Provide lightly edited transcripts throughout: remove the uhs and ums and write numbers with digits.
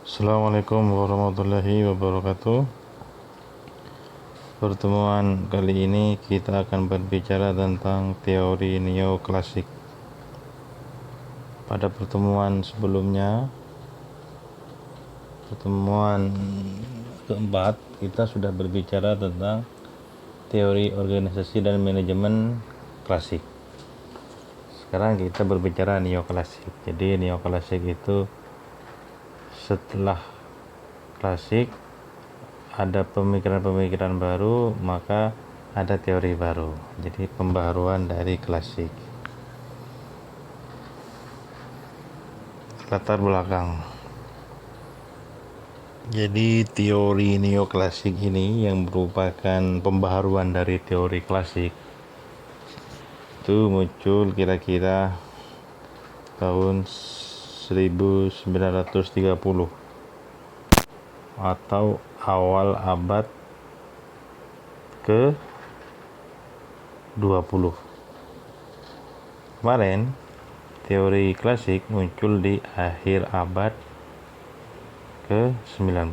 Assalamualaikum warahmatullahi wabarakatuh. Pertemuan kali ini kita akan berbicara tentang teori neoklasik. Pada pertemuan sebelumnya, pertemuan keempat, kita sudah berbicara tentang teori organisasi dan manajemen klasik. Sekarang kita berbicara neoklasik. Jadi neoklasik itu setelah klasik ada pemikiran-pemikiran baru, maka ada teori baru. Jadi pembaharuan dari klasik. Latar belakang. Jadi teori neoklasik ini yang merupakan pembaharuan dari teori klasik itu muncul kira-kira tahun 1930 atau awal abad ke-20. Kemarin teori klasik muncul di akhir abad ke-19.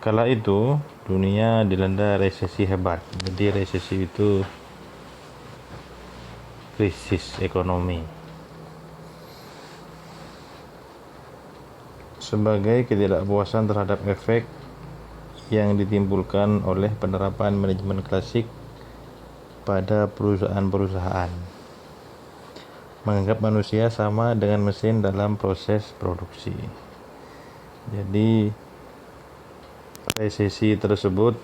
Kala itu dunia dilanda resesi hebat. Jadi resesi itu krisis ekonomi. Sebagai ketidakpuasan terhadap efek yang ditimbulkan oleh penerapan manajemen klasik pada perusahaan-perusahaan, menganggap manusia sama dengan mesin dalam proses produksi. Jadi resesi tersebut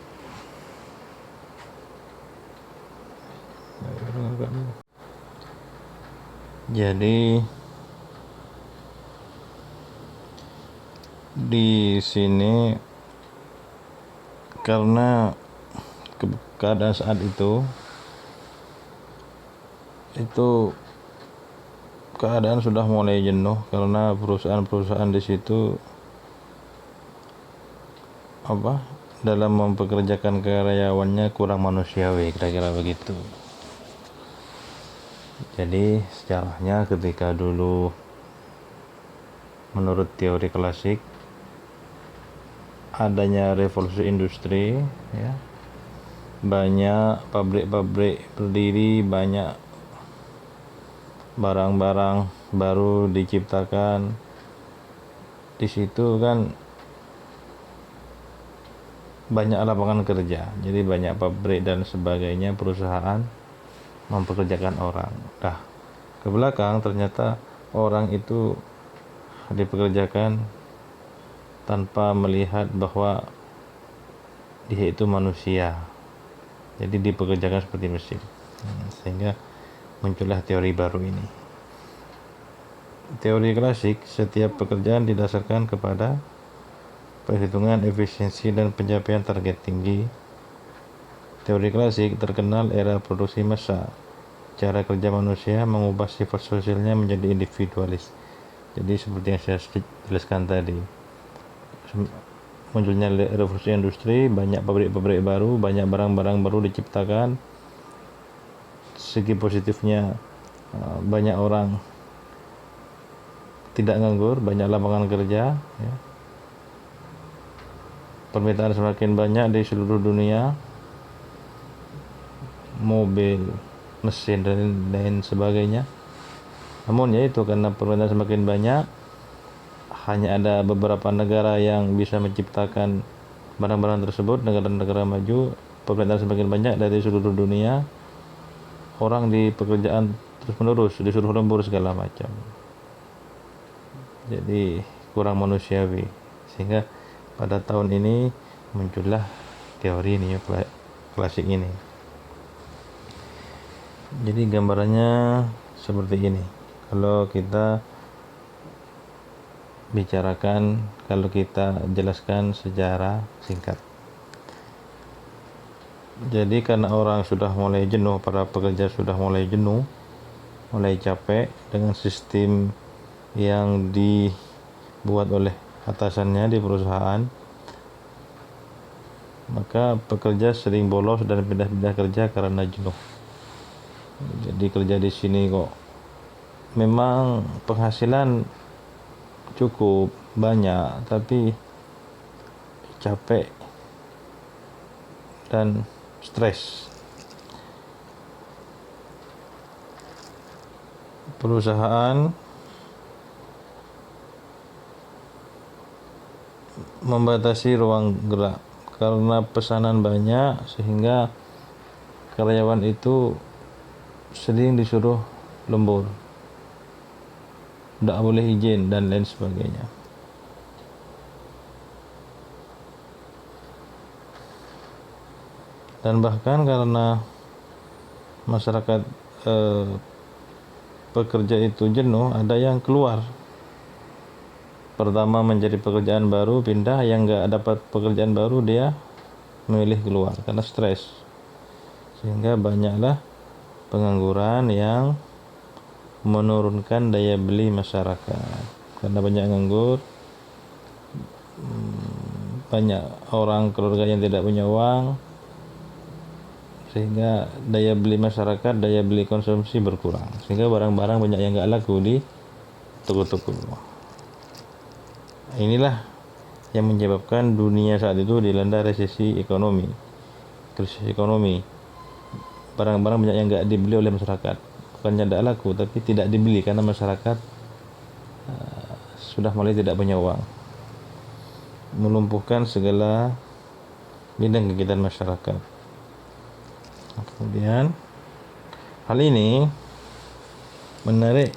di sini karena keadaan saat itu keadaan sudah mulai jenuh karena perusahaan-perusahaan di situ dalam mempekerjakan karyawannya kurang manusiawi, kira-kira begitu. Jadi sejarahnya ketika dulu menurut teori klasik adanya revolusi industri, ya, banyak pabrik-pabrik berdiri, banyak barang-barang baru diciptakan. Di situ kan banyak lapangan kerja, jadi banyak pabrik dan sebagainya, perusahaan mempekerjakan orang. Nah, ke belakang ternyata orang itu dipekerjakan tanpa melihat bahwa dia itu manusia, jadi dipekerjakan seperti mesin. Sehingga muncullah teori baru ini. Teori klasik, setiap pekerjaan didasarkan kepada perhitungan efisiensi dan pencapaian target tinggi. Teori klasik terkenal era produksi massal. Cara kerja manusia mengubah sifat sosialnya menjadi individualis. Jadi seperti yang saya jelaskan tadi, munculnya revolusi industri, banyak pabrik-pabrik baru, banyak barang-barang baru diciptakan. Segi positifnya, banyak orang tidak nganggur, banyak lapangan kerja, ya. Permintaan semakin banyak di seluruh dunia, mobil, mesin dan lain sebagainya. Namun yaitu karena permintaan semakin banyak, hanya ada beberapa negara yang bisa menciptakan barang-barang tersebut. Negara-negara maju, permintaan semakin banyak dari seluruh dunia, orang di pekerjaan terus-menerus disuruh lembur segala macam. Jadi kurang manusiawi, sehingga pada tahun ini muncullah teori neoklasik ini. Jadi gambarannya seperti ini. Kalau kita jelaskan secara singkat. Jadi karena orang sudah mulai jenuh, para pekerja sudah mulai jenuh, mulai capek dengan sistem yang dibuat oleh atasannya di perusahaan, maka pekerja sering bolos dan pindah-pindah kerja karena jenuh. Jadi kerja di sini kok memang penghasilan cukup banyak, tapi capek dan stres. Perusahaan membatasi ruang gerak karena pesanan banyak, sehingga karyawan itu sering disuruh lembur, tidak boleh izin dan lain sebagainya. Dan bahkan karena masyarakat pekerja itu jenuh, ada yang keluar. Pertama mencari pekerjaan baru, pindah, yang nggak dapat pekerjaan baru dia memilih keluar karena stres. Sehingga banyaklah pengangguran yang menurunkan daya beli masyarakat. Karena banyak nganggur, banyak orang keluarga yang tidak punya uang, sehingga daya beli masyarakat, daya beli konsumsi berkurang, sehingga barang-barang banyak yang nggak laku di toko-toko. Inilah yang menyebabkan dunia saat itu dilanda resesi ekonomi, krisis ekonomi. Barang-barang banyak yang nggak dibeli oleh masyarakat, bukannya tidak laku, tapi tidak dibeli karena masyarakat sudah mulai tidak punya uang, melumpuhkan segala bidang kegiatan masyarakat. Kemudian hal ini menarik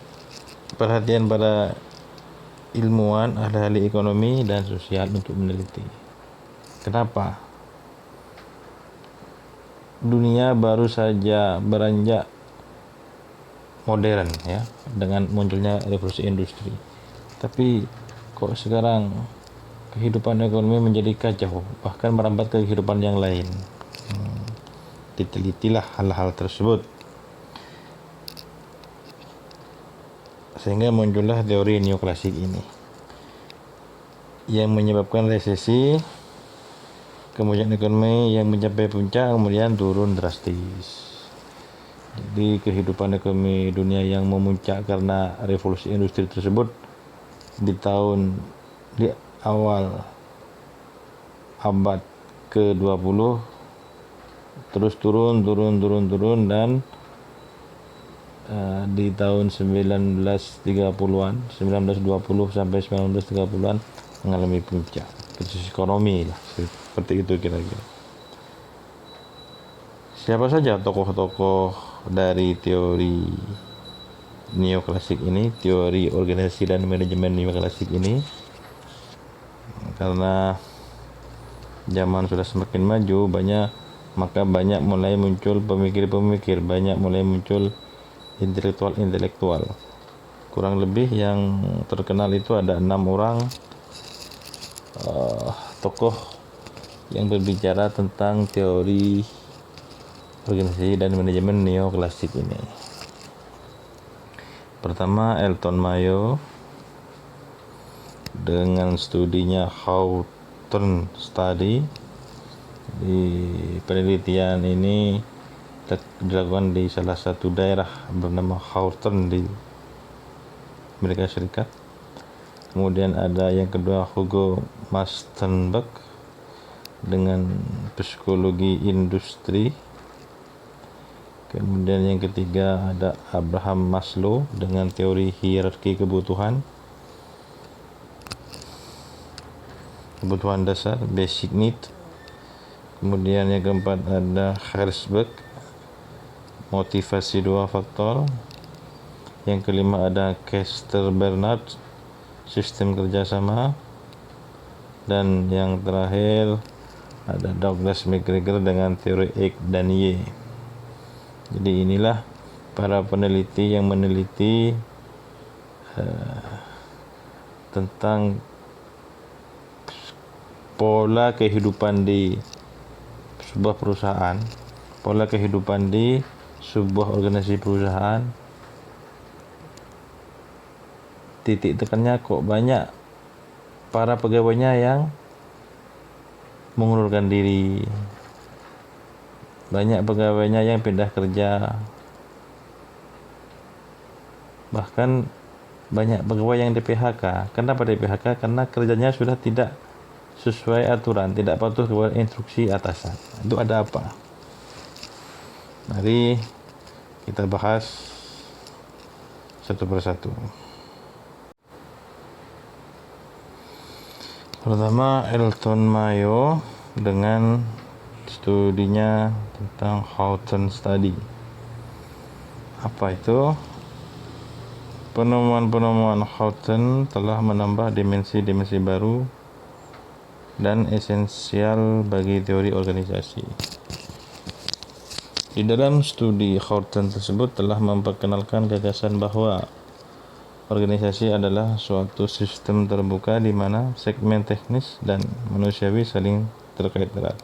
perhatian para ilmuwan, ahli-ahli ekonomi dan sosial untuk meneliti. Kenapa? Dunia baru saja beranjak modern ya, dengan munculnya revolusi industri. Tapi kok sekarang kehidupan ekonomi menjadi kacau, bahkan merambat ke kehidupan yang lain. Ditelitilah hal-hal tersebut, sehingga muncullah teori neoklasik ini yang menyebabkan resesi, kemudian ekonomi yang mencapai puncak kemudian turun drastis. Jadi kehidupan ekonomi dunia yang memuncak karena revolusi industri tersebut di awal abad ke-20 terus turun dan di tahun 1930-an, 1920 sampai 1930-an mengalami puncak krisis ekonomi lah, seperti itu kira-kira. Siapa saja tokoh-tokoh dari teori neoklasik ini, teori organisasi dan manajemen neoklasik ini? Karena zaman sudah semakin maju, maka banyak mulai muncul pemikir-pemikir, banyak mulai muncul intelektual. Kurang lebih yang terkenal itu ada 6 orang tokoh yang berbicara tentang teori organisasi dan manajemen neoklasik ini. Pertama, Elton Mayo dengan studinya Hawthorne Study. Di penelitian ini dilakukan di salah satu daerah bernama Hawthorne di Amerika Serikat. Kemudian ada yang kedua, Hugo Mastenberg dengan psikologi industri. Kemudian yang ketiga ada Abraham Maslow dengan teori hierarki kebutuhan dasar, basic need. Kemudian yang keempat ada Herzberg, motivasi 2 faktor. Yang kelima ada Kester Bernard, sistem kerjasama. Dan yang terakhir ada Douglas McGregor dengan teori X dan Y. Jadi inilah para peneliti yang meneliti tentang pola kehidupan di sebuah perusahaan, pola kehidupan di sebuah organisasi perusahaan. Titik tekannya kok banyak para pegawainya yang mengundurkan diri, banyak pegawainya yang pindah kerja, bahkan banyak pegawai yang di PHK. Kenapa di PHK? Karena kerjanya sudah tidak sesuai aturan, tidak patuh kepada instruksi atasan. Itu ada apa? Mari kita bahas satu persatu. Pertama, Elton Mayo dengan studinya tentang Houghton Study. Apa itu? Penemuan-penemuan Houghton telah menambah dimensi-dimensi baru dan esensial bagi teori organisasi. Di dalam studi Houghton tersebut telah memperkenalkan gagasan bahwa organisasi adalah suatu sistem terbuka di mana segmen teknis dan manusiawi saling terkait erat.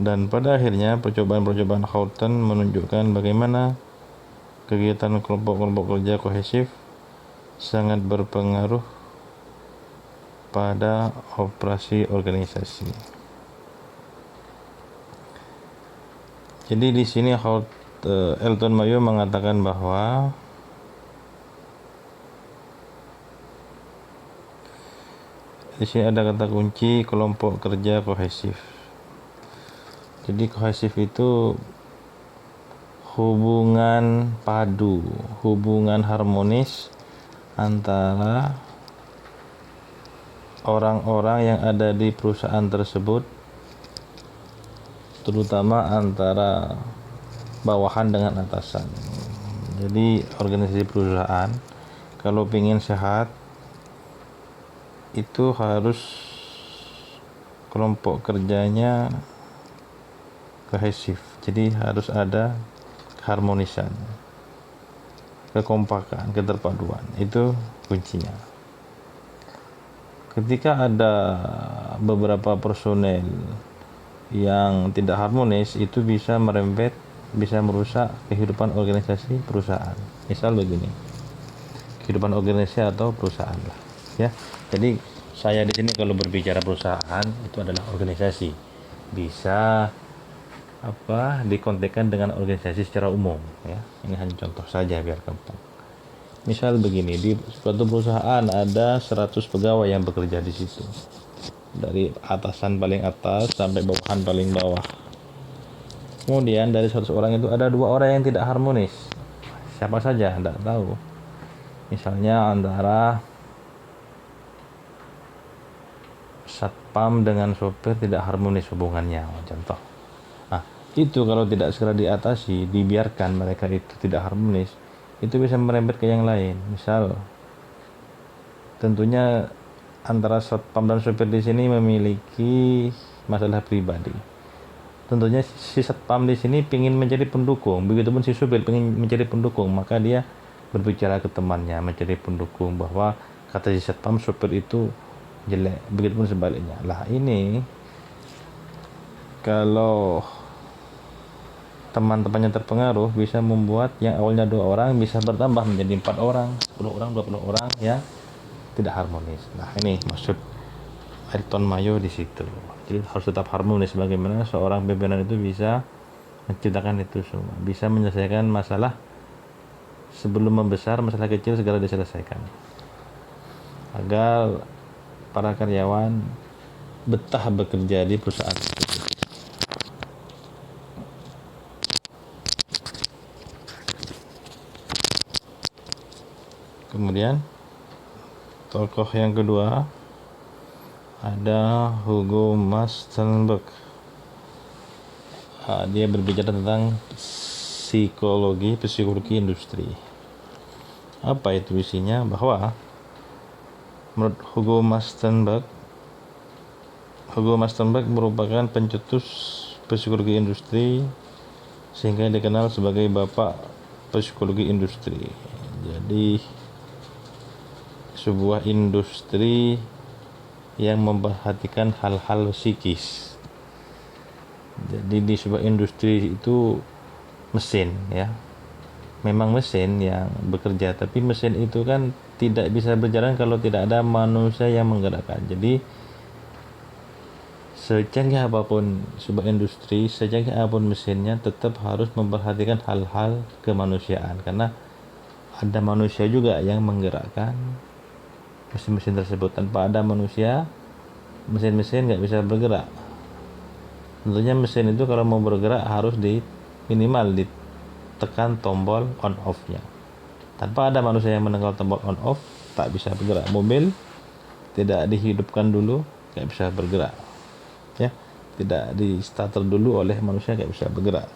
Dan pada akhirnya percobaan-percobaan Houghton menunjukkan bagaimana kegiatan kelompok-kelompok kerja kohesif sangat berpengaruh pada operasi organisasi. Jadi di sini Elton Mayo mengatakan bahwa di sini ada kata kunci kelompok kerja kohesif. Jadi kohesif itu hubungan padu, hubungan harmonis antara orang-orang yang ada di perusahaan tersebut, terutama antara bawahan dengan atasan. Jadi organisasi perusahaan kalau ingin sehat itu harus kelompok kerjanya kohesif. Jadi harus ada keharmonisan, kekompakan, keterpaduan. Itu kuncinya. Ketika ada beberapa personel yang tidak harmonis, itu bisa merembet, bisa merusak kehidupan organisasi perusahaan. Misal begini, kehidupan organisasi atau perusahaan lah, ya. Jadi saya di sini kalau berbicara perusahaan itu adalah organisasi, bisa dikontekskan dengan organisasi secara umum, ya. Ini hanya contoh saja biar gampang. Misal begini, di suatu perusahaan ada 100 pegawai yang bekerja di situ, dari atasan paling atas sampai bawahan paling bawah. Kemudian dari 100 orang itu ada 2 orang yang tidak harmonis. Siapa saja? Tidak tahu. Misalnya antara satpam dengan sopir tidak harmonis hubungannya, contoh. Nah, itu kalau tidak segera diatasi, dibiarkan mereka itu tidak harmonis, itu bisa merembet ke yang lain. Misal, tentunya antara satpam dan sopir di sini memiliki masalah pribadi. Tentunya si satpam di sini ingin menjadi pendukung, begitupun si sopir ingin menjadi pendukung, maka dia berbicara ke temannya menjadi pendukung bahwa kata si satpam sopir itu jelek, begitupun sebaliknya. Lah ini kalau teman-temannya terpengaruh bisa membuat yang awalnya 2 orang bisa bertambah menjadi 4 orang, 10 orang, 20 orang ya tidak harmonis. Nah, ini maksud Elton Mayo di situ. Jadi harus tetap harmonis, bagaimana seorang pimpinan itu bisa menciptakan itu semua, bisa menyelesaikan masalah sebelum membesar, masalah kecil segera diselesaikan agar para karyawan betah bekerja di perusahaan tersebut. Kemudian tokoh yang kedua ada Hugo Mastenberg. Dia berbicara tentang psikologi industri. Apa itu isinya? Bahwa menurut Hugo Mastenberg merupakan pencetus psikologi industri sehingga dikenal sebagai bapak psikologi industri. Jadi sebuah industri yang memperhatikan hal-hal psikis. Jadi di sebuah industri itu mesin, ya. Memang mesin yang bekerja, tapi mesin itu kan tidak bisa berjalan kalau tidak ada manusia yang menggerakkan. Jadi secanggih apapun sebuah industri, secanggih apapun mesinnya, tetap harus memperhatikan hal-hal kemanusiaan, karena ada manusia juga yang menggerakkan mesin-mesin tersebut. Tanpa ada manusia, mesin-mesin nggak bisa bergerak. Tentunya mesin itu kalau mau bergerak harus minimal ditekan tombol on off-nya. Tanpa ada manusia yang menekan tombol on off, tak bisa bergerak. Mobil tidak dihidupkan dulu, nggak bisa bergerak. Ya, tidak di starter dulu oleh manusia, nggak bisa bergerak.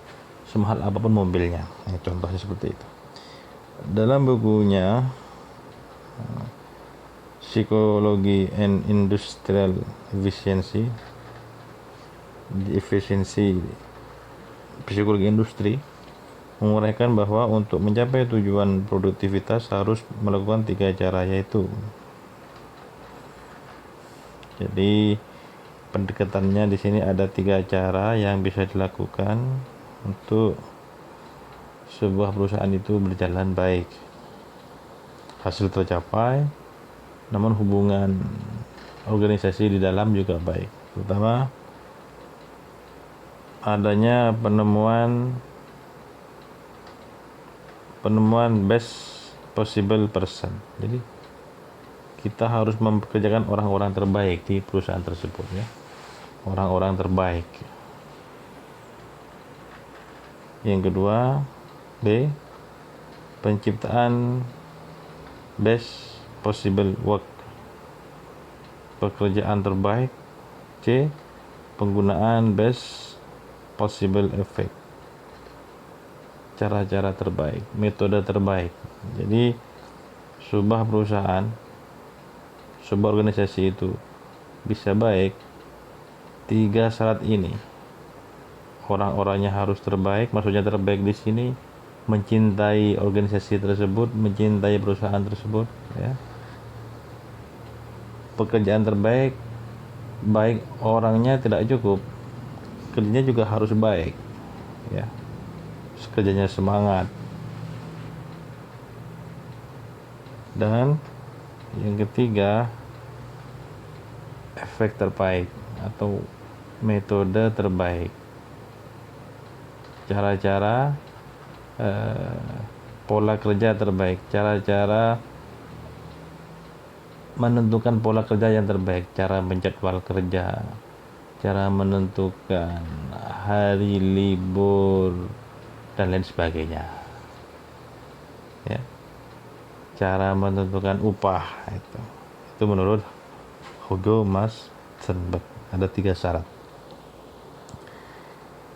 Semahal apapun mobilnya. Contohnya seperti itu. Dalam bukunya Psychology and Industrial Efficiency, psikologi industri, menguraikan bahwa untuk mencapai tujuan produktivitas harus melakukan 3 cara, yaitu jadi pendekatannya di sini ada 3 cara yang bisa dilakukan untuk sebuah perusahaan itu berjalan baik, hasil tercapai, namun hubungan organisasi di dalam juga baik. Pertama, adanya penemuan best possible person. Jadi kita harus mempekerjakan orang-orang terbaik di perusahaan tersebut, ya, orang-orang terbaik. Yang kedua, B, penciptaan best possible work, pekerjaan terbaik. C, penggunaan best possible effect, cara-cara terbaik, metode terbaik. Jadi sebuah perusahaan, sebuah organisasi itu bisa baik, 3 syarat ini. Orang-orangnya harus terbaik. Maksudnya terbaik di sini mencintai organisasi tersebut, mencintai perusahaan tersebut, ya. Pekerjaan terbaik, baik orangnya tidak cukup, kerjanya juga harus baik, ya. Kerjanya semangat. Dan yang ketiga, efek terbaik atau metode terbaik, cara-cara pola kerja terbaik, cara-cara menentukan pola kerja yang terbaik, cara menjadwal kerja, cara menentukan hari libur dan lain sebagainya, ya. Cara menentukan upah itu menurut Hugo Massenberg ada 3 syarat.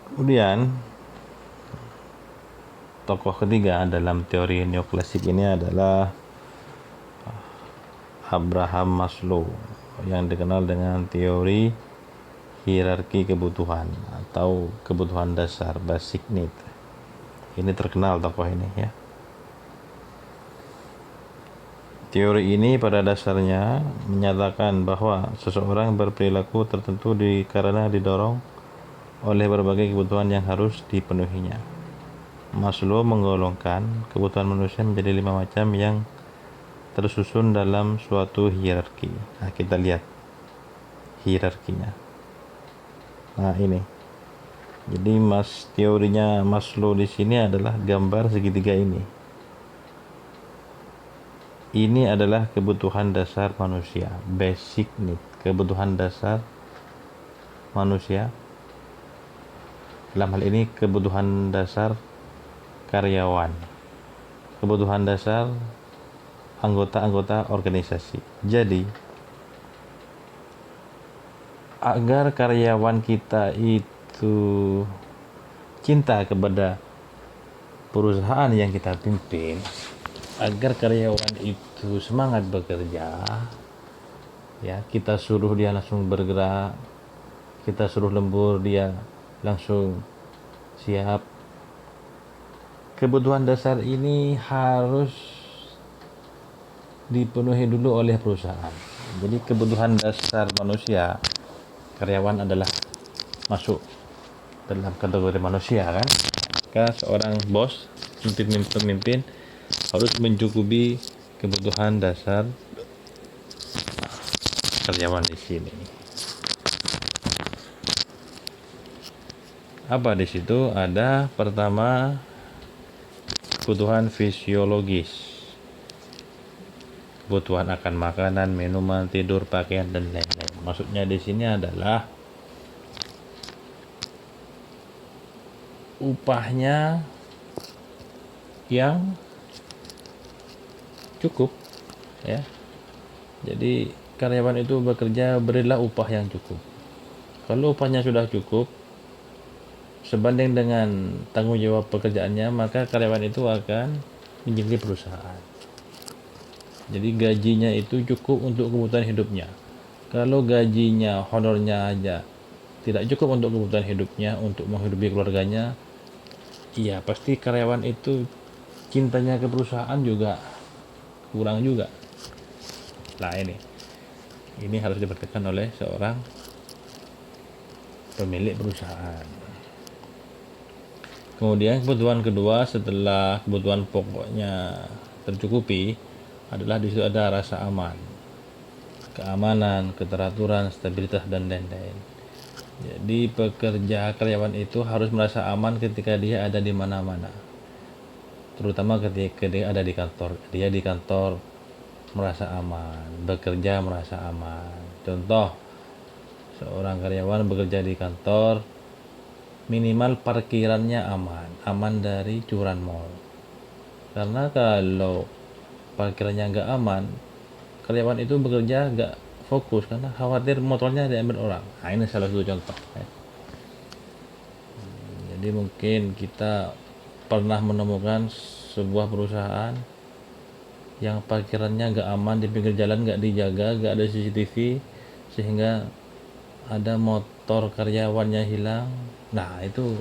Kemudian tokoh ketiga dalam teori neoklasik ini adalah Abraham Maslow, yang dikenal dengan teori hierarki kebutuhan atau kebutuhan dasar, basic need. Ini terkenal tokoh ini, ya. Teori ini pada dasarnya menyatakan bahwa seseorang berperilaku tertentu karena didorong oleh berbagai kebutuhan yang harus dipenuhinya. Maslow menggolongkan kebutuhan manusia menjadi 5 macam yang tersusun dalam suatu hierarki. Nah, kita lihat hierarkinya. Nah, ini. Jadi teorinya Maslow di sini adalah gambar segitiga ini. Ini adalah kebutuhan dasar manusia, basic need, kebutuhan dasar manusia. Dalam hal ini kebutuhan dasar karyawan, kebutuhan dasar anggota-anggota organisasi. Jadi, agar karyawan kita itu cinta kepada perusahaan yang kita pimpin, agar karyawan itu semangat bekerja, ya, kita suruh dia langsung bergerak, kita suruh lembur dia langsung siap. Kebutuhan dasar ini harus dipenuhi dulu oleh perusahaan. Jadi kebutuhan dasar manusia, karyawan adalah masuk dalam kategori manusia, kan? Maka seorang bos, pemimpin harus mencukupi kebutuhan dasar karyawan di sini. Apa di situ? Ada pertama kebutuhan fisiologis. kebutuhan akan makanan, minuman, tidur, pakaian, dan lain-lain. Maksudnya di sini adalah upahnya yang cukup, ya. Jadi karyawan itu bekerja, berilah upah yang cukup. Kalau upahnya sudah cukup sebanding dengan tanggung jawab pekerjaannya, maka karyawan itu akan menjadi perusahaan. Jadi gajinya itu cukup untuk kebutuhan hidupnya. Kalau gajinya, honornya aja tidak cukup untuk kebutuhan hidupnya, untuk menghidupi keluarganya, iya pasti karyawan itu cintanya ke perusahaan juga kurang juga. Nah ini harus diperhatikan oleh seorang pemilik perusahaan. Kemudian kebutuhan kedua setelah kebutuhan pokoknya tercukupi adalah di situ ada rasa aman, keamanan, keteraturan, stabilitas, dan lain-lain. Jadi karyawan itu harus merasa aman ketika dia ada di mana-mana, terutama ketika dia ada di kantor. Dia di kantor merasa aman, bekerja merasa aman. Contoh, seorang karyawan bekerja di kantor, minimal parkirannya aman dari curanmor mall. Karena kalau parkirannya nggak aman, karyawan itu bekerja nggak fokus karena khawatir motornya diambil orang. Nah ini salah satu contoh, ya. Jadi mungkin kita pernah menemukan sebuah perusahaan yang parkirannya nggak aman, di pinggir jalan nggak dijaga, nggak ada CCTV, sehingga ada motor karyawannya hilang. Nah itu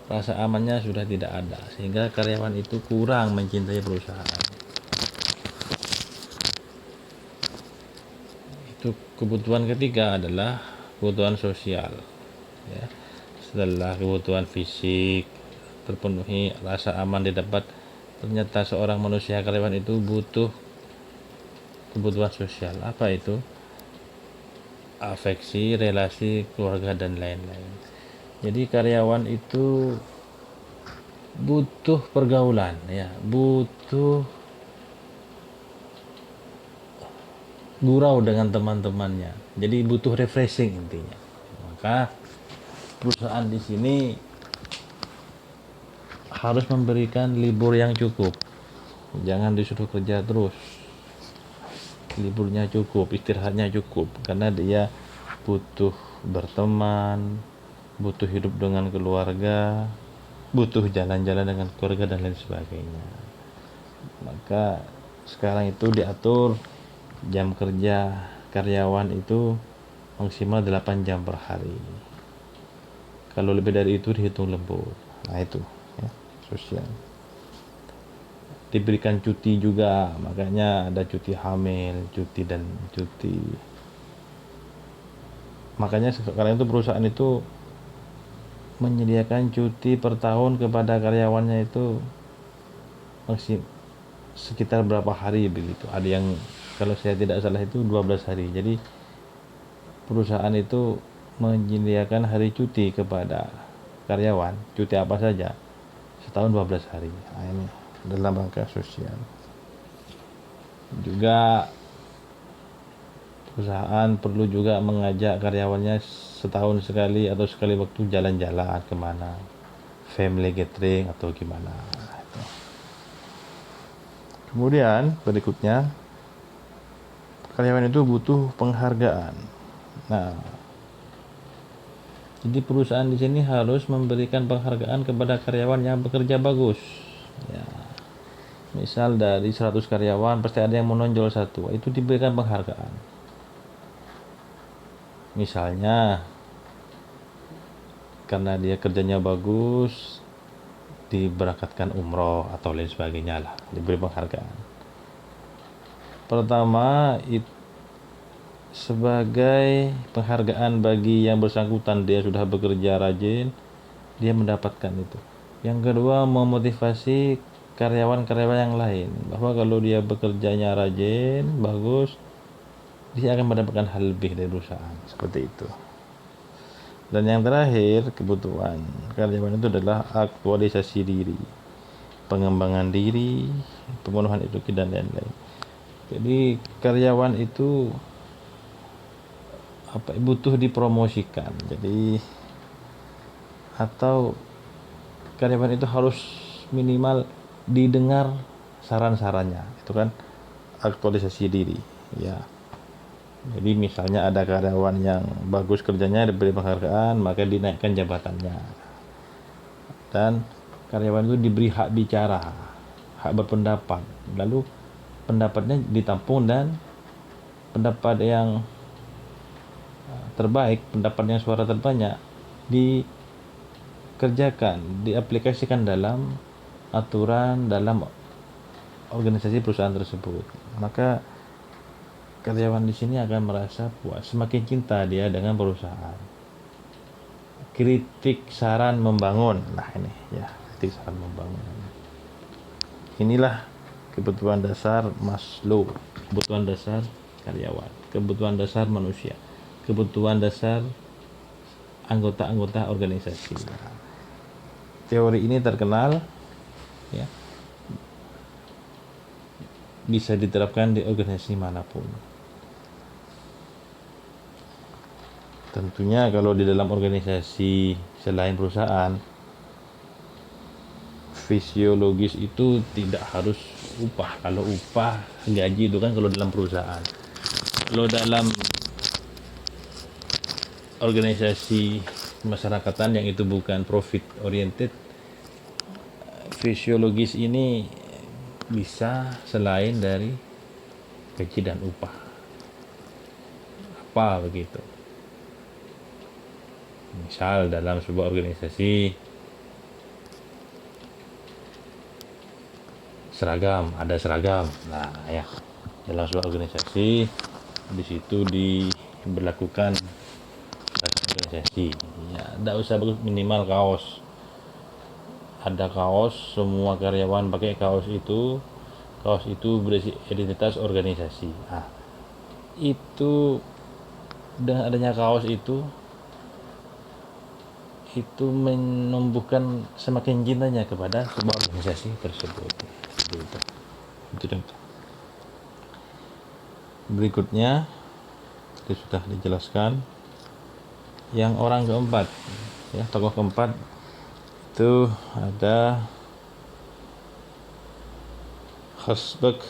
rasa amannya sudah tidak ada, sehingga karyawan itu kurang mencintai perusahaan. Itu kebutuhan ketiga adalah kebutuhan sosial, ya. Setelah kebutuhan fisik terpenuhi, rasa aman didapat, ternyata seorang manusia karyawan itu butuh kebutuhan sosial. Apa itu? Afeksi, relasi, keluarga, dan lain-lain. Jadi karyawan itu butuh pergaulan, ya, butuh gurau dengan teman-temannya. Jadi butuh refreshing intinya. Maka perusahaan di sini harus memberikan libur yang cukup. Jangan disuruh kerja terus. Liburnya cukup, istirahatnya cukup, karena dia butuh berteman, butuh hidup dengan keluarga, butuh jalan-jalan dengan keluarga, dan lain sebagainya. Maka sekarang itu diatur jam kerja karyawan itu maksimal 8 jam per hari. Kalau lebih dari itu dihitung lembur. Nah itu, ya, sosial. Diberikan cuti juga, makanya ada cuti hamil, cuti, dan cuti. Makanya sekarang itu perusahaan itu menyediakan cuti per tahun kepada karyawannya itu masih sekitar berapa hari begitu. Ada yang kalau saya tidak salah itu 12 hari. Jadi perusahaan itu menyediakan hari cuti kepada karyawan, cuti apa saja, setahun 12 hari. Nah, ini dalam rangka sosial. Juga perusahaan perlu juga mengajak karyawannya setahun sekali atau sekali waktu jalan-jalan kemana, family gathering atau gimana. Kemudian berikutnya, karyawan itu butuh penghargaan. Nah, jadi perusahaan di sini harus memberikan penghargaan kepada karyawan yang bekerja bagus. Ya, misal dari 100 karyawan pasti ada yang menonjol satu, itu diberikan penghargaan. Misalnya karena dia kerjanya bagus, diberangkatkan umroh atau lain sebagainya lah, diberi penghargaan. Pertama itu sebagai penghargaan bagi yang bersangkutan, dia sudah bekerja rajin, dia mendapatkan itu. Yang kedua, memotivasi karyawan-karyawan yang lain bahwa kalau dia bekerjanya rajin, bagus, dia akan mendapatkan hal lebih dari perusahaan, seperti itu. Dan yang terakhir, kebutuhan karyawan itu adalah aktualisasi diri, pengembangan diri, pemenuhan edukasi, dan lain-lain. Jadi karyawan itu butuh dipromosikan. Jadi atau karyawan itu harus minimal didengar saran-sarannya. Itu kan aktualisasi diri, ya. Jadi misalnya ada karyawan yang bagus kerjanya, diberi penghargaan, maka dinaikkan jabatannya. Dan karyawan itu diberi hak bicara, hak berpendapat. Lalu pendapatnya ditampung dan pendapat yang terbaik, pendapat yang suara terbanyak dikerjakan, diaplikasikan dalam aturan dalam organisasi perusahaan tersebut. Maka karyawan di sini akan merasa puas, semakin cinta dia dengan perusahaan. Kritik saran membangun. Nah ini ya, kritik saran membangun. Inilah kebutuhan dasar Maslow, kebutuhan dasar karyawan, kebutuhan dasar manusia, kebutuhan dasar anggota-anggota organisasi. Teori ini terkenal, ya, bisa diterapkan di organisasi manapun. Tentunya kalau di dalam organisasi selain perusahaan, fisiologis itu tidak harus upah. Kalau upah, gaji itu kan kalau dalam perusahaan. Kalau dalam organisasi masyarakatan yang itu bukan profit oriented, fisiologis ini bisa selain dari gaji dan upah. Apa begitu? Misal dalam sebuah organisasi seragam, ada seragam. Nah, ya, dalam sebuah organisasi di situ diberlakukan seragam organisasi. Ya, tidak usah bagus, minimal kaos. Ada kaos, semua karyawan pakai kaos itu. Kaos itu berisi identitas organisasi. Nah, itu dengan adanya kaos itu menumbuhkan semakin cintanya kepada sebuah organisasi tersebut. Itu. Berikutnya itu sudah dijelaskan. Yang orang keempat, ya, tokoh keempat itu ada Herzberg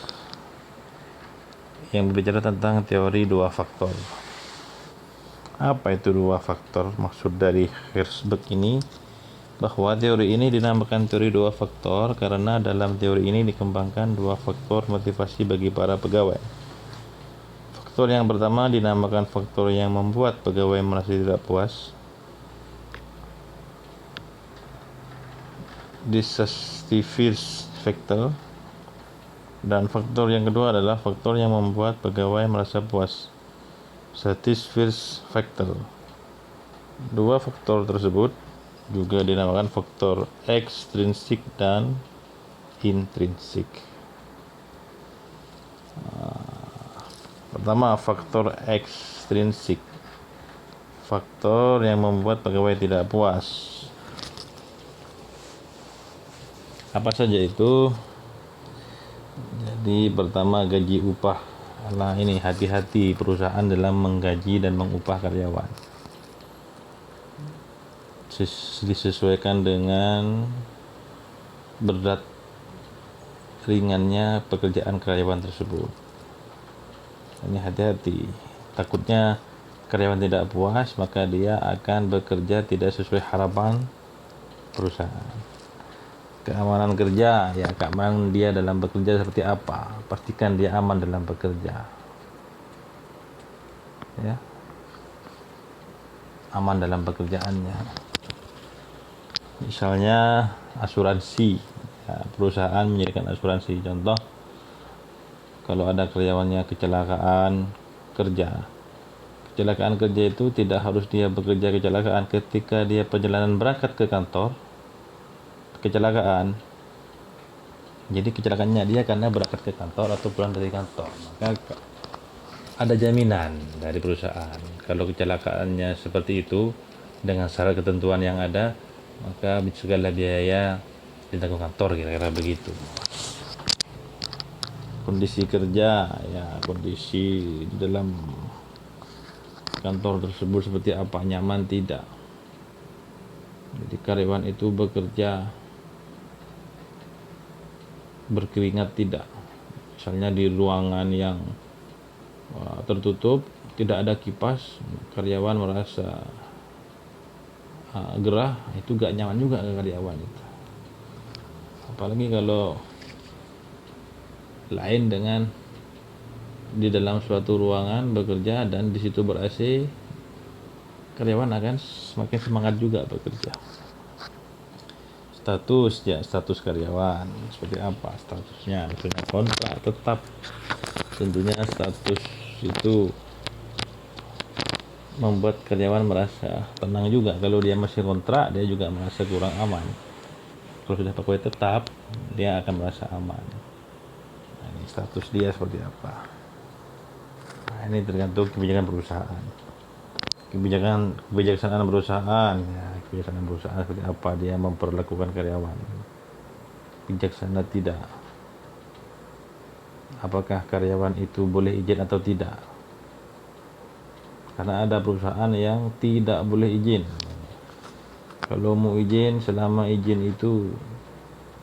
yang berbicara tentang teori dua faktor. Apa itu dua faktor? Maksud dari Herzberg ini bahwa teori ini dinamakan teori dua faktor karena dalam teori ini dikembangkan dua faktor motivasi bagi para pegawai. Faktor yang pertama dinamakan faktor yang membuat pegawai merasa tidak puas, dissatisfied factor, dan faktor yang kedua adalah faktor yang membuat pegawai merasa puas, satisfied factor. Dua faktor tersebut juga dinamakan faktor ekstrinsik dan intrinsik. Pertama, faktor ekstrinsik, faktor yang membuat pegawai tidak puas. Apa saja itu? Jadi pertama, gaji upah. Nah, ini hati-hati perusahaan dalam menggaji dan mengupah karyawan. Disesuaikan dengan berat ringannya pekerjaan karyawan tersebut. Ini hati-hati, takutnya karyawan tidak puas, maka dia akan bekerja tidak sesuai harapan perusahaan. Keamanan kerja, ya, keamanan dia dalam bekerja seperti apa, pastikan dia aman dalam bekerja, ya, aman dalam pekerjaannya. Misalnya asuransi, ya, perusahaan menyediakan asuransi. Contoh, kalau ada karyawannya kecelakaan kerja itu tidak harus dia bekerja kecelakaan. Ketika dia perjalanan berangkat ke kantor kecelakaan, jadi kecelakaannya dia karena berangkat ke kantor atau pulang dari kantor, maka ada jaminan dari perusahaan. Kalau kecelakaannya seperti itu dengan syarat ketentuan yang ada, maka segala biaya ditanggung kantor, kira-kira begitu. kondisi kerja, ya kondisi di dalam kantor tersebut seperti apa, nyaman tidak. Jadi karyawan itu bekerja berkeringat tidak, misalnya di ruangan yang tertutup, tidak ada kipas, karyawan merasa gerah, itu gak nyaman juga ke karyawan itu. Apalagi kalau lain dengan di dalam suatu ruangan bekerja dan di situ ber-AC, karyawan akan semakin semangat juga bekerja. Status karyawan seperti apa statusnya? Misalnya kontrak tetap, tentunya status itu membuat karyawan merasa tenang juga. Kalau dia masih kontrak, dia juga merasa kurang aman. Kalau sudah pegawai tetap, dia akan merasa aman. Nah, ini status dia seperti apa. Nah, ini tergantung kebijakan perusahaan. Kebijaksanaan perusahaan, ya, kebijaksanaan perusahaan seperti apa dia memperlakukan karyawan. Bijaksana tidak. Apakah karyawan itu boleh izin atau tidak? Karena ada perusahaan yang tidak boleh izin. Kalau mau izin, selama izin itu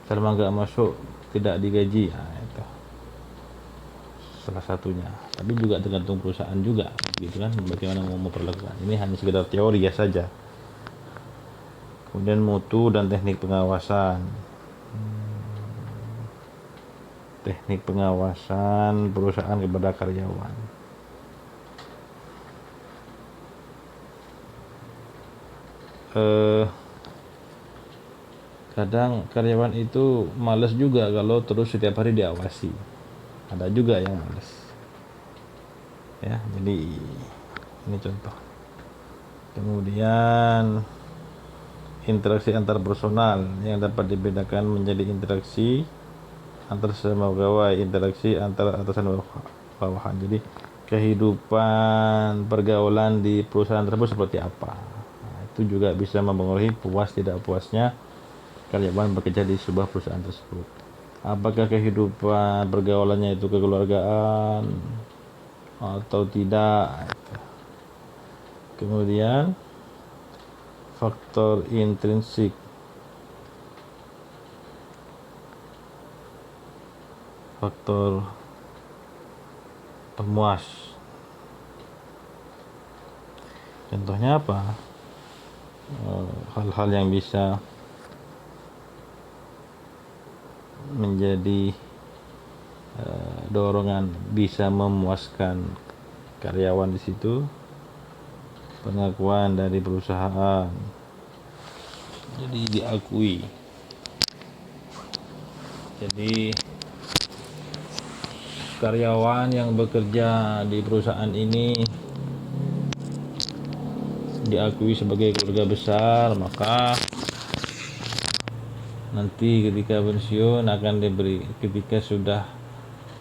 selama nggak masuk tidak digaji. Nah, itu salah satunya. Tapi juga tergantung perusahaan juga, gitu kan, bagaimana mau memperlakukan. Ini hanya sekedar teori ya saja. Kemudian mutu dan teknik pengawasan. Teknik pengawasan perusahaan kepada karyawan. Kadang karyawan itu malas juga kalau terus setiap hari diawasi. Ada juga yang malas. Ya, jadi ini contoh. Kemudian interaksi antar personal yang dapat dibedakan menjadi interaksi antar sesama pegawai, interaksi antar atasan bawahan. Jadi kehidupan pergaulan di perusahaan tersebut seperti apa. Nah, itu juga bisa mempengaruhi puas tidak puasnya karyawan bekerja di sebuah perusahaan tersebut. Apakah kehidupan pergaulannya itu kekeluargaan atau tidak. Kemudian faktor intrinsik. Faktor pemuas. Contohnya apa? Hal-hal yang bisa menjadi dorongan bisa memuaskan karyawan di situ. Pengakuan dari perusahaan, jadi diakui. Jadi karyawan yang bekerja di perusahaan ini diakui sebagai keluarga besar, maka nanti ketika pensiun akan diberi, ketika sudah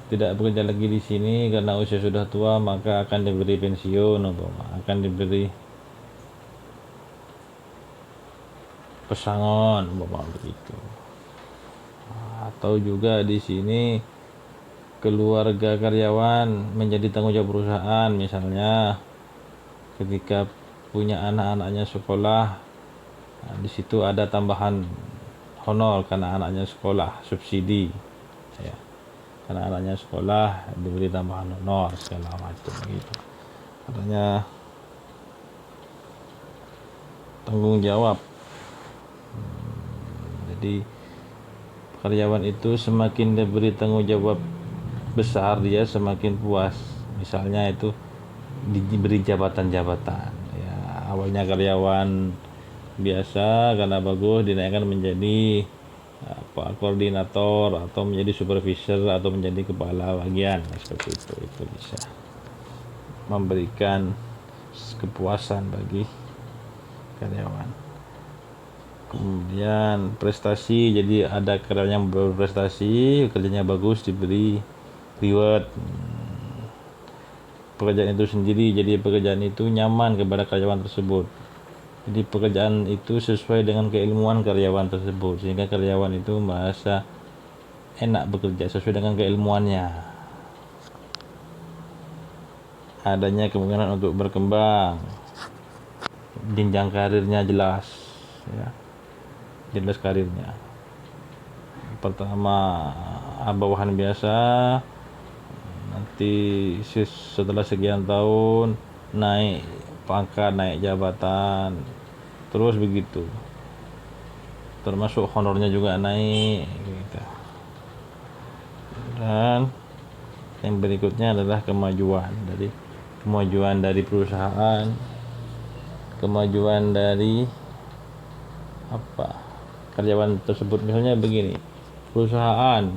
tidak bekerja lagi di sini karena usia sudah tua, maka akan diberi pensiun, akan diberi pesangon, begitu. Atau juga di sini keluarga karyawan menjadi tanggung jawab perusahaan, misalnya ketika punya anak-anaknya sekolah, nah, di situ ada tambahan honor karena anaknya sekolah, subsidi, ya. Karena anaknya sekolah diberi tambahan honor segala macam gitu. Katanya tanggung jawab. Jadi karyawan itu semakin diberi tanggung jawab besar, dia semakin puas. Misalnya itu diberi jabatan-jabatan. Ya, awalnya karyawan biasa, karena bagus dinaikkan menjadi koordinator atau menjadi supervisor atau menjadi kepala bagian, seperti itu bisa memberikan kepuasan bagi karyawan. Kemudian prestasi, jadi ada karyawan yang berprestasi, kerjanya bagus, diberi reward. Pekerjaan itu sendiri, jadi pekerjaan itu nyaman kepada karyawan tersebut. Jadi pekerjaan itu sesuai dengan keilmuan karyawan tersebut, sehingga karyawan itu merasa enak bekerja sesuai dengan keilmuannya. adanya kemungkinan untuk berkembang, jenjang karirnya jelas, ya, jelas karirnya. Pertama bawahan biasa, nanti setelah sekian tahun naik pangkat, naik jabatan, terus begitu, termasuk honornya juga naik gitu. Dan yang berikutnya adalah kemajuan dari perusahaan, kemajuan dari karyawan tersebut. Misalnya begini, perusahaan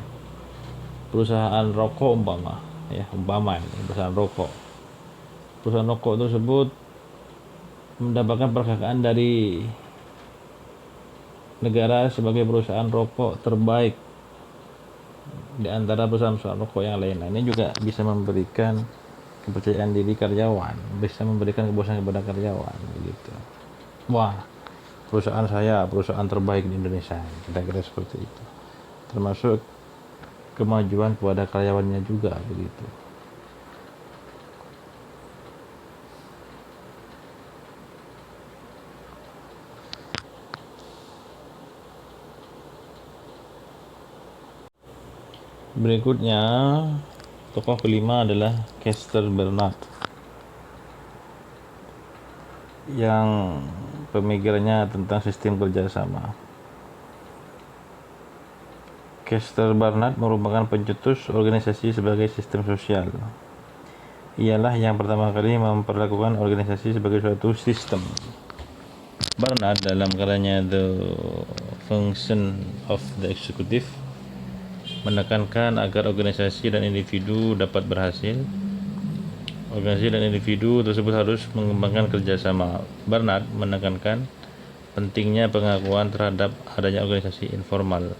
rokok umpama ini perusahaan rokok tersebut mendapatkan penghargaan dari negara sebagai perusahaan rokok terbaik di antara perusahaan rokok yang lain. Ini juga bisa memberikan kepercayaan diri karyawan, bisa memberikan kepuasan kepada karyawan begitu. Wah, perusahaan saya perusahaan terbaik di Indonesia, kira-kira seperti itu. Termasuk kemajuan kepada karyawannya juga begitu. Berikutnya, tokoh kelima adalah Chester Bernard, yang pemikirannya tentang sistem kerjasama. Chester Bernard merupakan pencetus organisasi sebagai sistem sosial. Ialah yang pertama kali memperlakukan organisasi sebagai suatu sistem. Bernard dalam karyanya The Function of the Executive menekankan agar organisasi dan individu dapat berhasil. Organisasi dan individu tersebut harus mengembangkan kerjasama. Bernard menekankan pentingnya pengakuan terhadap adanya organisasi informal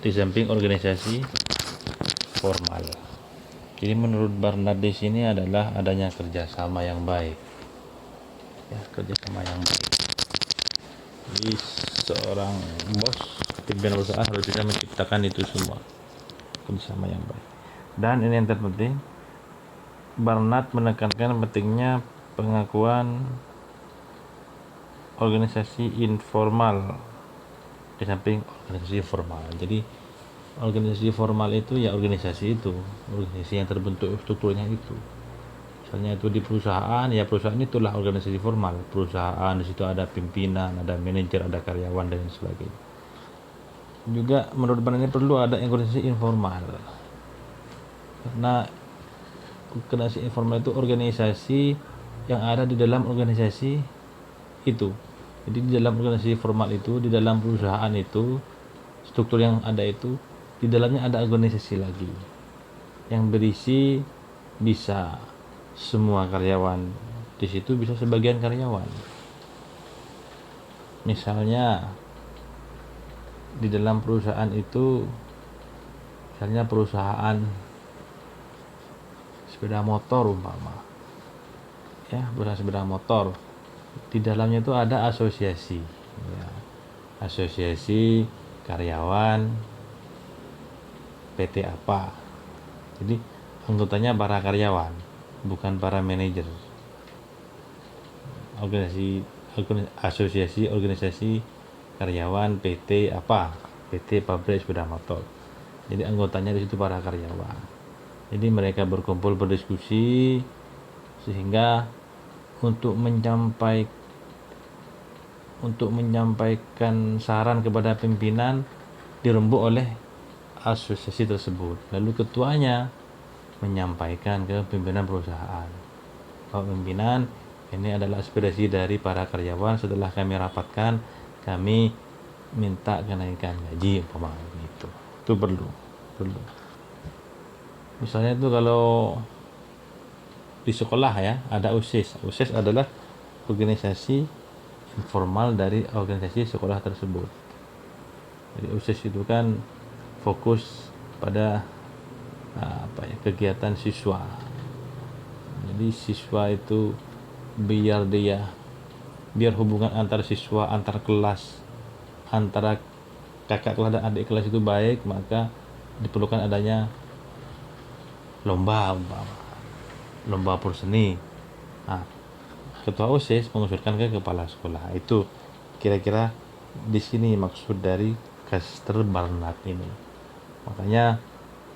di samping organisasi formal. Jadi menurut Bernard di sini adalah adanya kerjasama yang baik, ya, kerjasama yang baik. Jadi seorang bos, pimpinan perusahaan harus bisa menciptakan itu semua, kerjasama yang baik. Dan ini yang terpenting, Bernard menekankan pentingnya pengakuan organisasi informal di samping organisasi formal. Jadi organisasi formal itu ya organisasi yang terbentuk strukturnya itu. Misalnya itu di perusahaan, ya perusahaan itulah organisasi formal. Perusahaan di situ ada pimpinan, ada manajer, ada karyawan dan sebagainya. Juga menurut Bernard ini perlu ada organisasi informal, karena organisasi informal itu organisasi yang ada di dalam organisasi itu. Jadi di dalam organisasi formal itu, di dalam perusahaan itu, struktur yang ada itu, di dalamnya ada organisasi lagi yang berisi bisa semua karyawan di situ, bisa sebagian karyawan. Misalnya di dalam perusahaan itu, misalnya perusahaan sepeda motor umpama, ya, perusahaan sepeda motor, di dalamnya itu ada asosiasi, ya, asosiasi karyawan PT apa. Jadi anggotanya para karyawan, bukan para manajer. Asosiasi organisasi karyawan PT apa, PT pabrik sepeda motor. Jadi anggotanya di situ para karyawan. Jadi mereka berkumpul berdiskusi sehingga untuk menyampaikan saran kepada pimpinan dirembuk oleh asosiasi tersebut. Lalu ketuanya menyampaikan ke pimpinan perusahaan, bahwa pimpinan, ini adalah aspirasi dari para karyawan, setelah kami rapatkan kami minta kenaikan gaji umpama gitu. Itu perlu. Misalnya itu kalau di sekolah ya, ada OSIS. OSIS adalah organisasi informal dari organisasi sekolah tersebut. Jadi OSIS itu kan fokus pada kegiatan siswa. Jadi siswa itu biar hubungan antar siswa, antar kelas, antara kakak kelas dan adik kelas itu baik, maka diperlukan adanya lomba umpama. lomba perseni. Nah, ketua OSIS mengusulkan ke kepala sekolah. Itu kira-kira di sini maksud dari Kester Barnard ini. Makanya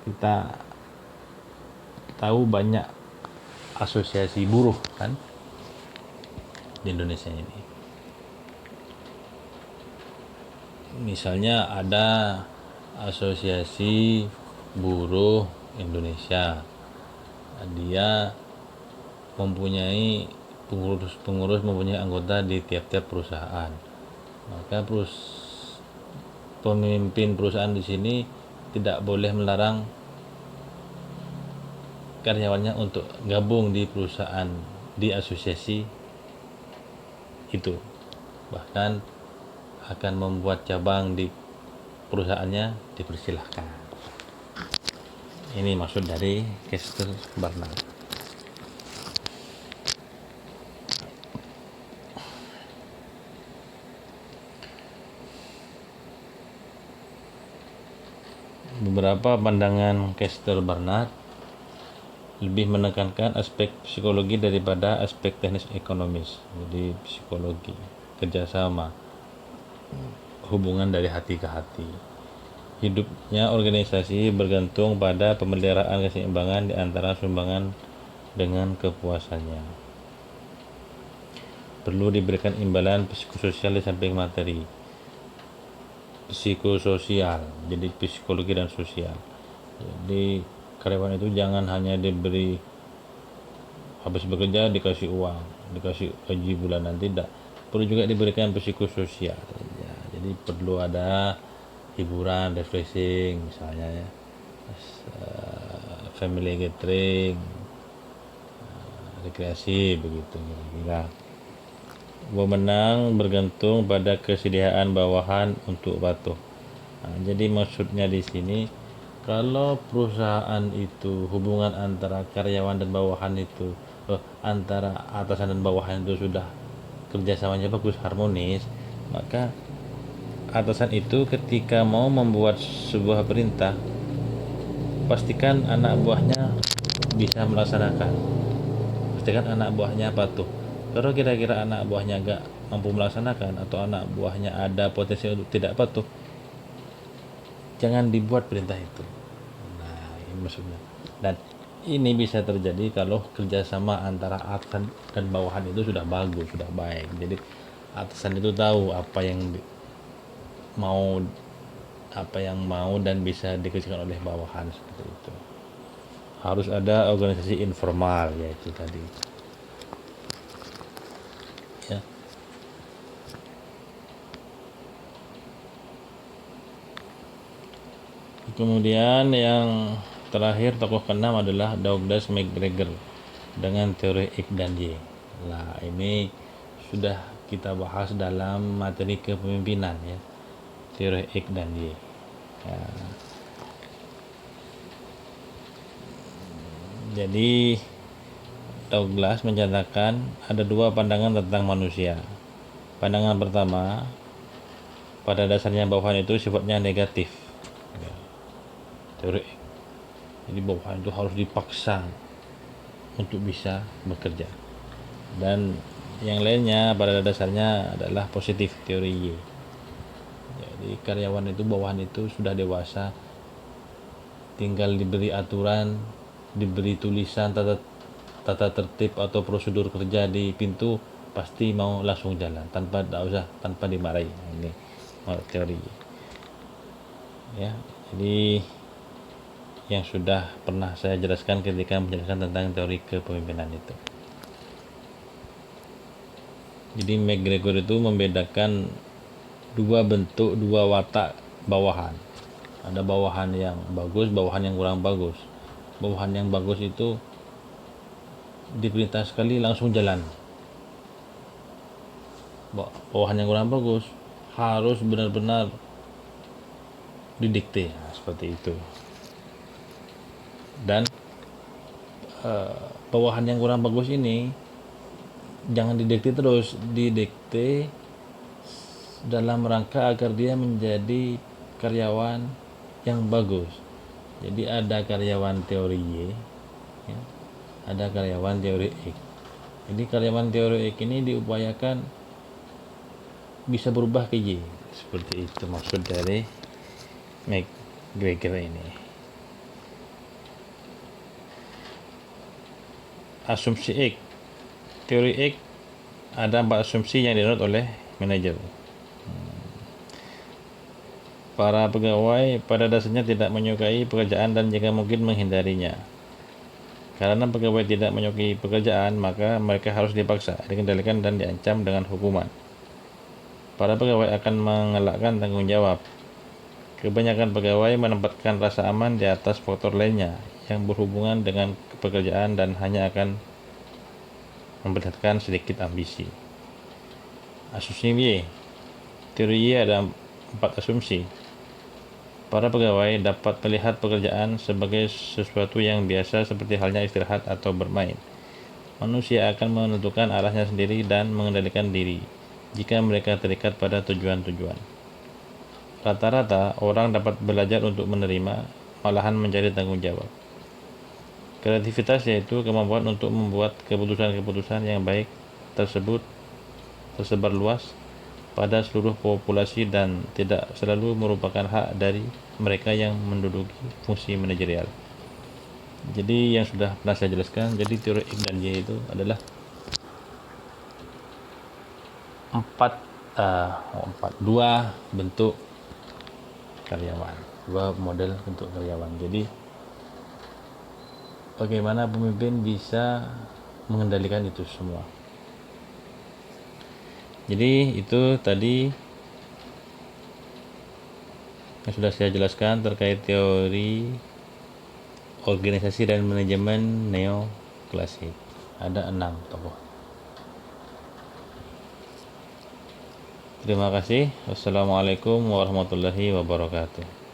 kita tahu banyak asosiasi buruh kan di Indonesia ini. Misalnya ada asosiasi buruh Indonesia. Dia mempunyai pengurus mempunyai anggota di tiap-tiap perusahaan. Maka pemimpin perusahaan di sini tidak boleh melarang karyawannya untuk gabung di perusahaan di asosiasi itu. Bahkan akan membuat cabang di perusahaannya dipersilahkan. Ini maksud dari Kester Barnard. Beberapa pandangan Kester Barnard lebih menekankan aspek psikologi daripada aspek teknis ekonomis. Jadi psikologi, kerjasama, hubungan dari hati ke hati. Hidupnya organisasi bergantung pada pemeliharaan keseimbangan di antara sumbangan dengan kepuasannya. Perlu diberikan imbalan psikososial di samping materi. Psikososial, jadi psikologi dan sosial. Jadi karyawan itu jangan hanya diberi habis bekerja dikasih uang, dikasih gaji bulanan, tidak. Perlu juga diberikan psikososial. Ya, jadi perlu ada hiburan, refreshing misalnya ya, family gathering, rekreasi begitu kira-kira. Wewenang bergantung pada kesediaan bawahan untuk patuh. Nah, jadi maksudnya di sini kalau perusahaan itu hubungan antara karyawan dan bawahan itu antara atasan dan bawahan itu sudah kerjasamanya bagus, harmonis, maka atasan itu ketika mau membuat sebuah perintah pastikan anak buahnya bisa melaksanakan, pastikan anak buahnya patuh. Kalau kira-kira anak buahnya gak mampu melaksanakan atau anak buahnya ada potensi untuk tidak patuh, jangan dibuat perintah itu. Nah, ini maksudnya. Dan ini bisa terjadi kalau kerjasama antara atasan dan bawahan itu sudah bagus, sudah baik. Jadi atasan itu tahu apa yang mau dan bisa dikerjakan oleh bawahan seperti itu. Harus ada organisasi informal yaitu tadi. Ya. Kemudian yang terakhir tokoh keenam adalah Douglas MacGregor dengan teori X dan Y. Nah, ini sudah kita bahas dalam materi kepemimpinan ya. Teori X dan Y. Ya. Jadi Douglas mencatatkan ada dua pandangan tentang manusia. Pandangan pertama, pada dasarnya bawahan itu sifatnya negatif. Ya. Teori X. Jadi bawahan itu harus dipaksa untuk bisa bekerja. Dan yang lainnya pada dasarnya adalah positif, teori Y. Jadi karyawan itu, bawahan itu sudah dewasa, tinggal diberi aturan, diberi tulisan tata tertib atau prosedur kerja di pintu, pasti mau langsung jalan tanpa dimarahi. Ini teori ya. Jadi yang sudah pernah saya jelaskan ketika menjelaskan tentang teori kepemimpinan itu. Jadi MacGregor itu membedakan dua bentuk, dua watak bawahan. Ada bawahan yang bagus, bawahan yang kurang bagus. Bawahan yang bagus itu diperintah sekali langsung jalan. Bawahan yang kurang bagus harus benar-benar didikte, nah, seperti itu. Dan bawahan yang kurang bagus ini jangan didikte terus, didikte dalam rangka agar dia menjadi karyawan yang bagus. Jadi ada karyawan teori Y ya, ada karyawan teori X. Jadi karyawan teori X ini diupayakan bisa berubah ke Y. Seperti itu maksud dari McGregor ini. Asumsi X. Teori X ada 4 asumsi yang dianut oleh manajer. Para pegawai pada dasarnya tidak menyukai pekerjaan dan jika mungkin menghindarinya. Karena pegawai tidak menyukai pekerjaan, maka mereka harus dipaksa, dikendalikan, dan diancam dengan hukuman. Para pegawai akan mengelakkan tanggung jawab. Kebanyakan pegawai menempatkan rasa aman di atas faktor lainnya yang berhubungan dengan pekerjaan dan hanya akan memperlihatkan sedikit ambisi. Asumsi Y. Teori Y ada 4 asumsi. Para pegawai dapat melihat pekerjaan sebagai sesuatu yang biasa seperti halnya istirahat atau bermain. Manusia akan menentukan arahnya sendiri dan mengendalikan diri jika mereka terikat pada tujuan-tujuan. Rata-rata orang dapat belajar untuk menerima, malahan mencari tanggung jawab. Kreativitas yaitu kemampuan untuk membuat keputusan-keputusan yang baik tersebut tersebar luas pada seluruh populasi dan tidak selalu merupakan hak dari mereka yang menduduki fungsi manajerial. Jadi yang sudah pernah saya jelaskan, jadi teori X dan Y itu adalah dua bentuk karyawan, dua model bentuk karyawan. Jadi bagaimana pemimpin bisa mengendalikan itu semua. Jadi itu tadi yang sudah saya jelaskan terkait teori organisasi dan manajemen neoklasik. Ada 6 tokoh. Terima kasih. Wassalamualaikum warahmatullahi wabarakatuh.